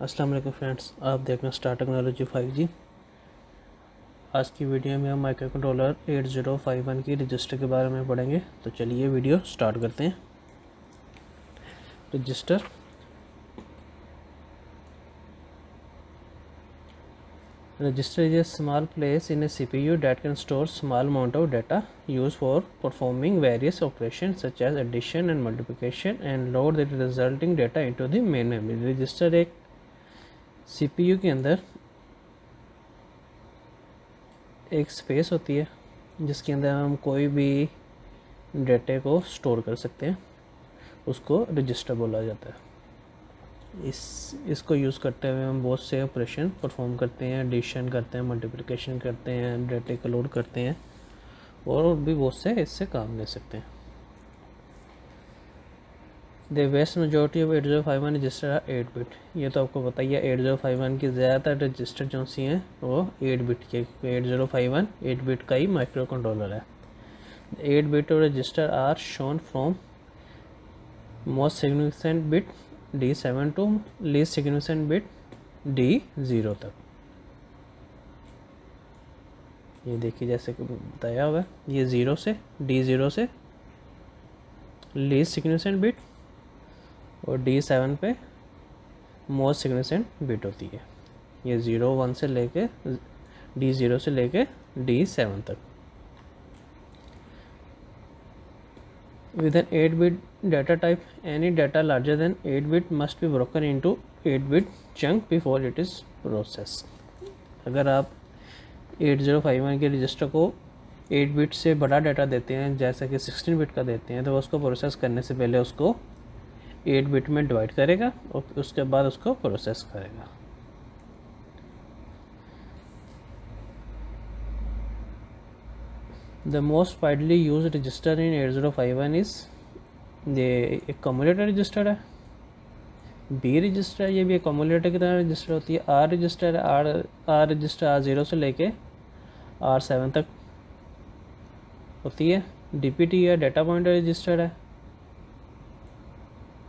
अस्सलाम वालेकुम फ्रेंड्स, आप देख रहे हैं स्टार टेक्नोलॉजी 5G। आज की वीडियो में हम माइक्रो कंट्रोलर 8051 की रजिस्टर के बारे में पढ़ेंगे। तो चलिए वीडियो स्टार्ट करते हैं। Register is a small place in a CPU that can store small amount of data used for performing various operations such as addition and multiplication and load the resulting data into the main memory। Register एक CPU के अंदर एक space होती है जिसके अंदर हम कोई भी डेटा को स्टोर कर सकते हैं, उसको रजिस्टर बोला जाता है। इसको यूज़ करते हुए हम बहुत से ऑपरेशन परफॉर्म करते हैं, एडिशन करते हैं, मल्टीप्लिकेशन करते हैं, डेटा को लोड करते हैं और भी बहुत से इससे काम ले सकते हैं। The vast majority of 8051 register are 8 bit. ये तो आपको पता ही है, 8051 की ज़्यादातर रजिस्टर जो सी हैं वो 8 बिट के। 8051 8 बिट का ही माइक्रो कंट्रोलर है। 8 bit register are shown from most significant bit D7 to least significant bit D0 तक। ये देखिए जैसे कि बताया हुआ है, ये D0 से लीस्ट सिग्निफिकेंट बिट और D7 पे मोस्ट सिग्निफिकेंट बिट होती है। ये 01 से लेके D0 से लेके D7 तक। With an 8-bit data type, any data larger than 8 bit must be broken into 8-bit chunk before it is processed। अगर आप 8051 के रजिस्टर को 8 बिट से बड़ा डाटा देते हैं, जैसा कि 16 बिट का देते हैं, तो उसको प्रोसेस करने से पहले उसको 8 बिट में डिवाइड करेगा और उसके बाद उसको प्रोसेस करेगा। The most widely used register in 8051 is ये कम्युलेटर रजिस्टर है, बी रजिस्टर है, ये भी कम्युलेटर की तरह रजिस्टर होती है। आर रजिस्टर है, आर रजिस्टर R0 से लेके R7 तक होती है। DPT है, डाटा पॉइंटर रजिस्टर है।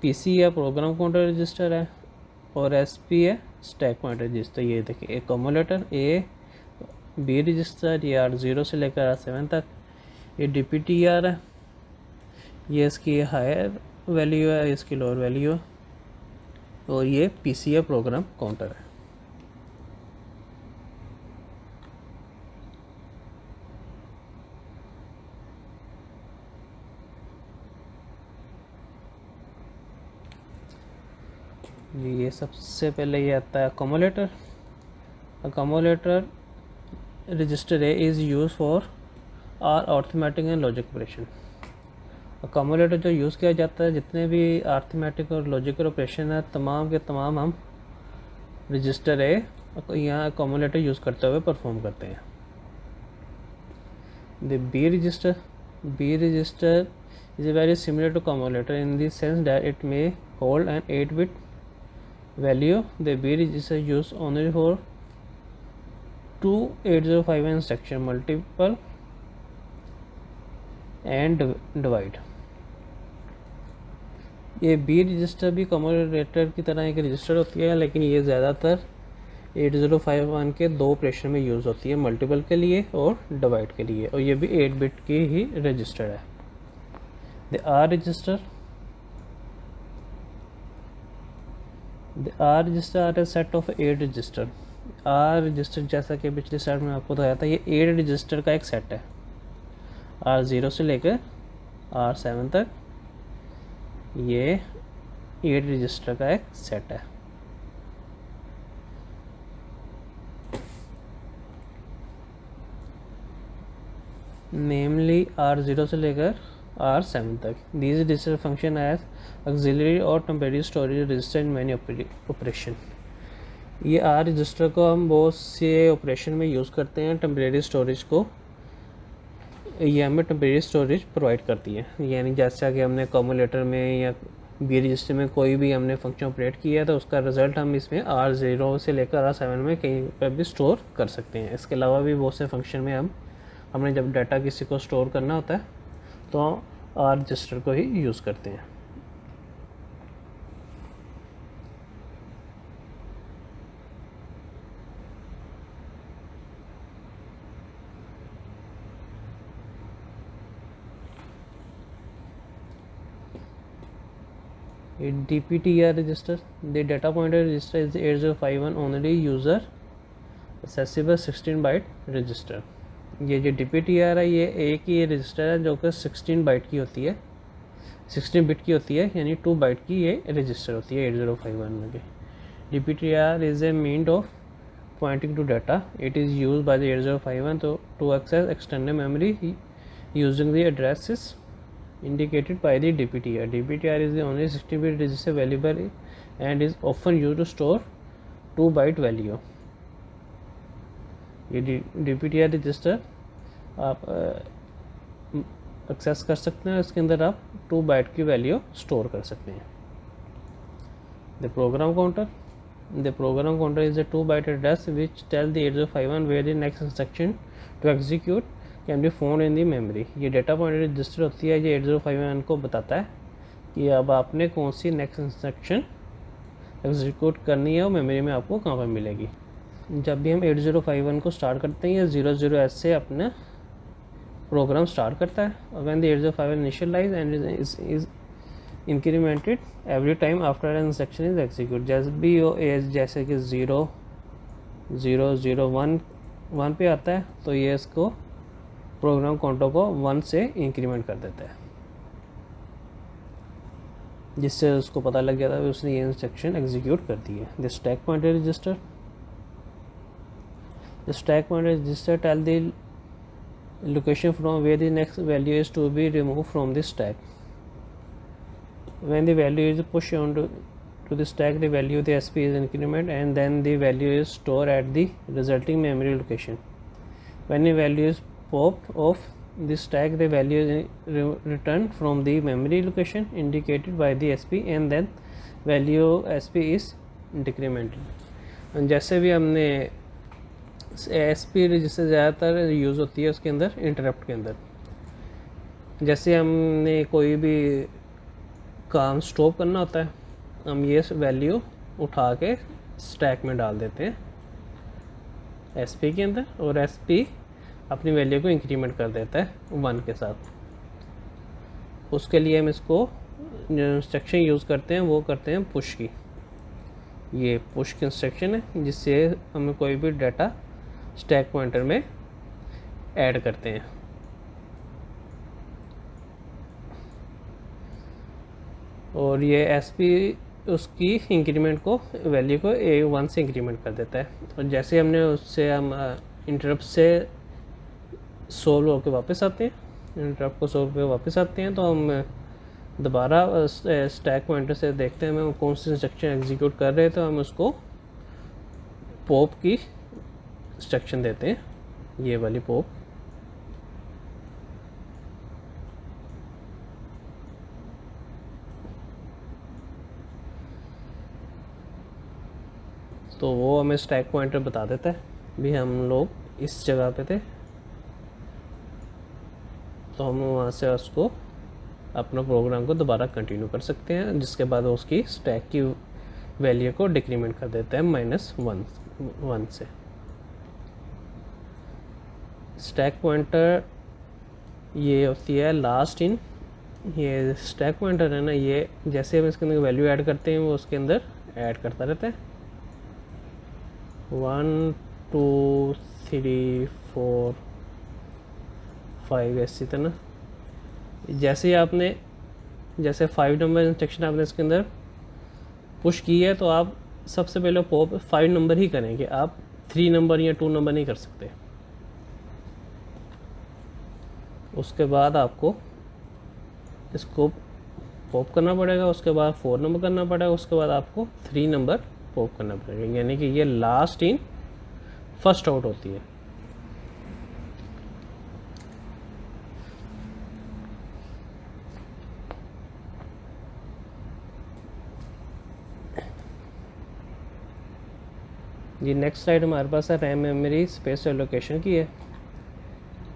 PC है, प्रोग्राम काउंटर रजिस्टर है। और SP है, स्टैक पॉइंटर रजिस्टर। ये देखिए एक कम्युलेटर बी रजिस्टर, ये R0 से लेकर R7 तक। ये DPTR है, ये इसकी हायर वैल्यू है, इसकी लोअर वैल्यू है। और ये PC है, प्रोग्राम काउंटर है। ये सबसे पहले ये आता है accumulator. Accumulator register is used for are arithmetic and logic operation. Accumulator जो यूज़ किया जाता है, जितने भी अर्थमेटिक और लॉजिकल ऑपरेशन है, तमाम के तमाम हम रजिस्टर यहाँ अकोमोलेटर यूज़ करते हुए परफॉर्म करते हैं। The B register is very similar to accumulator in the sense that it may hold an 8 bit value। The B register used only for 2 8051 instruction, multiple and divide। ये B register भी कम्युलेटर की तरह एक register होती है, लेकिन ये ज़्यादातर 8051 के दो ऑपरेशन में यूज़ होती है, मल्टीपल के लिए और डिवाइड के लिए। और ये भी 8 बिट की ही रजिस्टर है। The R register R register are a set of 8 register. R register जैसा कि पिछले स्लाइड में आपको बताया था, ये 8 रजिस्टर का एक सेट है। R0 से लेकर R7 तक ये 8 रजिस्टर का एक सेट है। नेमली R0 से लेकर R7 तक। These register function as auxiliary और temporary storage register in many operation. ये आर रजिस्टर को हम बहुत से ऑपरेशन में यूज़ करते हैं। टेम्परेरी स्टोरेज को ये हमें टेम्परेरी स्टोरेज प्रोवाइड करती है, यानी जैसा कि हमने कम्युलेटर में या बी रजिस्टर में कोई भी हमने फंक्शन ऑपरेट किया तो उसका रिज़ल्ट हम इसमें R0 से लेकर R7 में कहीं पर भी स्टोर कर सकते हैं। इसके अलावा भी बहुत से फंक्शन में हमने जब डाटा किसी को स्टोर करना होता है तो आर रजिस्टर को ही यूज़ करते हैं। DPTR register, the data pointer register is the 8051 only user accessible 16 byte register. ये जो DPTR है ये एक ही रजिस्टर है जो कि 16 बाइट की होती है, 16 बिट की होती है, यानी 2 बाइट की ये रजिस्टर होती है 8051 में की। DPTR is a means of pointing to data. It is used by the 8051 to access external memory using the addresses indicated by the DPTR. DPTR is the only 16-bit register available and is often used to store 2 byte value. ये DPTR register आप access कर सकते हैं, इसके अंदर आप 2 bite की value store कर सकते हैं। The program counter is a 2 byte address which tell the 8051 where the next instruction to execute can be found in the memory. ये डेटा पॉइंटर रजिस्टर होती है, ये 8051 को बताता है कि अब आपने कौन सी नेक्स्ट इंस्ट्रक्शन एग्जीक्यूट करनी है और मेमोरी में आपको कहाँ पर मिलेगी। जब भी हम 8051 को स्टार्ट करते हैं, ये 00S से अपना प्रोग्राम स्टार्ट करता है। When the 8051 initialize and is incremented every time after an instruction is execute. जैसे भी वो एज जैसे कि 0 0 0 1 पे आता है तो ये इसको प्रोग्राम काउंटर को 1 से इंक्रीमेंट कर देता है, जिससे उसको पता लग गया था कि उसने ये इंस्ट्रक्शन एग्जीक्यूट कर दी है। The stack pointer register, the stack pointer register tell the location from where the next value is to be removed from the stack. When the value is pushed onto the stack, the value of the SP is increment and then the value is stored at the resulting memory location. When the value is popped off the stack, the value is returned from the memory location indicated by the SP and then value SP is decremented। जैसे भी हमने SP register ज़्यादातर use होती है उसके अंदर interrupt के अंदर। जैसे हमने कोई भी काम स्टॉप करना होता है, हम ये वैल्यू उठा के स्टैक में डाल देते हैं SP के अंदर, और SP अपनी वैल्यू को इंक्रीमेंट कर देता है 1 के साथ। उसके लिए हम इसको जो इंस्ट्रक्शन यूज़ करते हैं वो करते हैं पुश की। ये पुश की इंस्ट्रक्शन है जिससे हमें कोई भी डाटा स्टैक पॉइंटर में ऐड करते हैं। और ये SP उसकी इंक्रीमेंट को वैल्यू को 1 से इंक्रीमेंट कर देता है। और जैसे हमने उससे हम इंटरप्ट से सोल्व होकर वापस आते हैं, इंटरप्ट को सोल्व होकर वापस आते हैं तो हम दोबारा स्टैक पॉइंटर से देखते हैं हम कौन सी इंस्ट्रक्शन एग्जीक्यूट कर रहे हैं, तो हम उसको पॉप की इंस्ट्रक्शन देते हैं, ये वाली पॉप। तो वो हमें स्टैक पॉइंटर बता देता है भी हम लोग इस जगह पे थे, तो हम वहाँ से उसको अपना प्रोग्राम को दोबारा कंटिन्यू कर सकते हैं, जिसके बाद उसकी स्टैक की वैल्यू को डिक्रीमेंट कर देता है -1 से। स्टैक पॉइंटर ये होती है लास्ट इन, ये स्टैक पॉइंटर है ना, ये जैसे हम इसके अंदर वैल्यू ऐड करते हैं वो उसके अंदर ऐड करता रहता है 1 2 3 4 5 ऐसी तरह। जैसे जैसे 5 नंबर इंस्ट्रक्शन आपने इसके अंदर पुश की है तो आप सबसे पहले पॉप 5 नंबर ही करेंगे, आप 3 नंबर या 2 नंबर नहीं कर सकते। उसके बाद आपको इसको पॉप करना पड़ेगा, उसके बाद 4 नंबर करना पड़ेगा, उसके बाद आपको 3 नंबर पॉप करना पड़ेगा, यानी कि ये लास्ट इन फर्स्ट आउट होती है। जी नेक्स्ट स्लाइड हमारे पास है रैम मेमोरी स्पेस एलोकेशन की है।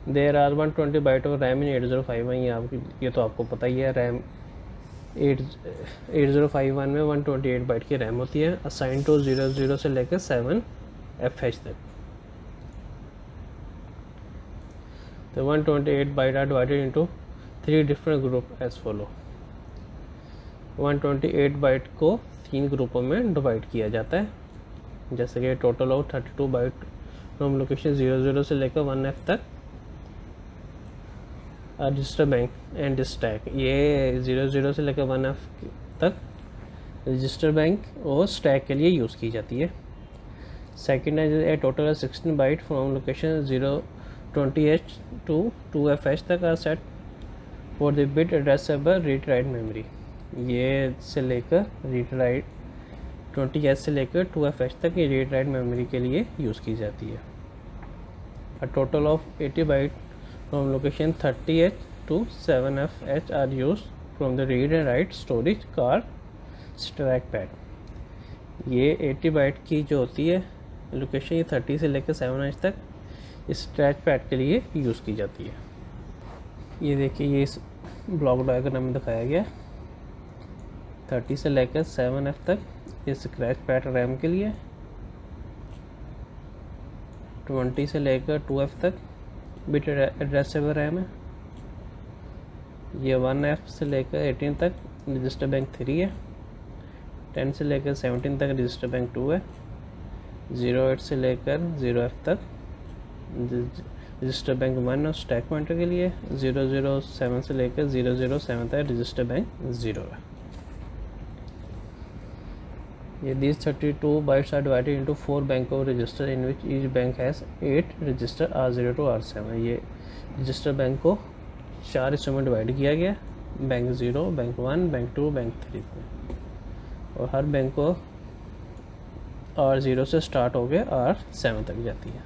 There are 120 byte of RAM in 8051। ये तो आपको पता ही है, रैम 8051 में 128 बाइट की रैम होती है, असाइन टू 00 से लेकर 7FH तक। तो 128 byte are divided into 3 different group as follow. 128 byte को 3 ग्रुपों में डिवाइड किया जाता है, जैसे कि total of 32 byte from location 00 से लेकर 1F तक रजिस्टर बैंक एंड स्टैक। ये 00 से लेकर 1F तक रजिस्टर बैंक और स्टैक के लिए यूज़ की जाती है। सेकेंड है a total 16 byte from location 020H to 2FH तक are set for the bit addressable read write memory. ये से लेकर रीड राइट 20H से लेकर 2FH तक ये रीड राइट मेमोरी के लिए यूज़ की जाती है। A total of 80 byte from location 30H to 7FH are use from the read and write storage car stack pad. ये 80 बाइट की जो होती है लोकेशन, ये 30 से लेकर 7H तक इस स्टैक पैड के लिए यूज़ की जाती है। ये देखिए, ये इस ब्लॉक डायग्राम में दिखाया गया 30 से लेकर 7F तक ये स्क्रैच पैड रैम के लिए, 20 से लेकर 2F तक बिट एड्रेसेबल रैम है, ये 1F से लेकर 18 तक रजिस्टर बैंक 3 है, 10 से लेकर 17 तक रजिस्टर बैंक 2 है, 08 से लेकर 0F तक रजिस्टर बैंक 1 और स्टैक पॉइंटर के लिए, 007 से लेकर 007 तक रजिस्टर बैंक 0 है। ये these 32 bytes are divided into 4 bank of register in which each bank has 8 register R0 to R7। ये रजिस्टर बैंक को 4 हिस्सों में डिवाइड किया गया, बैंक 0, बैंक 1, बैंक 2, बैंक 3 में, और हर बैंक को R0 से स्टार्ट हो गया R7 तक जाती है।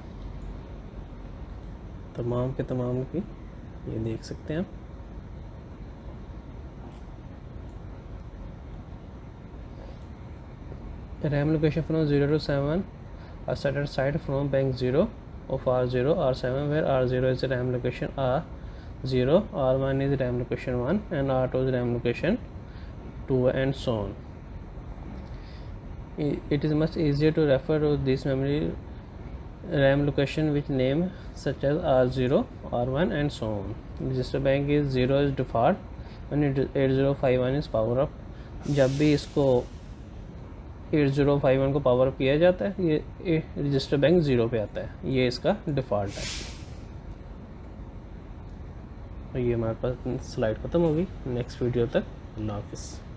तमाम के तमाम की ये देख सकते हैं आप। RAM location from 0 to 7 are set aside from bank 0 of R0, R7 where R0 is RAM location R0, R1 is RAM location 1 and R2 is RAM location 2 and so on. It is much easier to refer to this memory RAM location with name such as R0, R1 and so on. Register bank is 0 is default and 8051 is power up। जब भी इसको 8051 को power up किया जाता है ये register bank 0 पे आता है, ये इसका डिफ़ॉल्ट है। और ये हमारे पास स्लाइड ख़त्म होगी। नेक्स्ट वीडियो तक अल्लाह हाफिज़।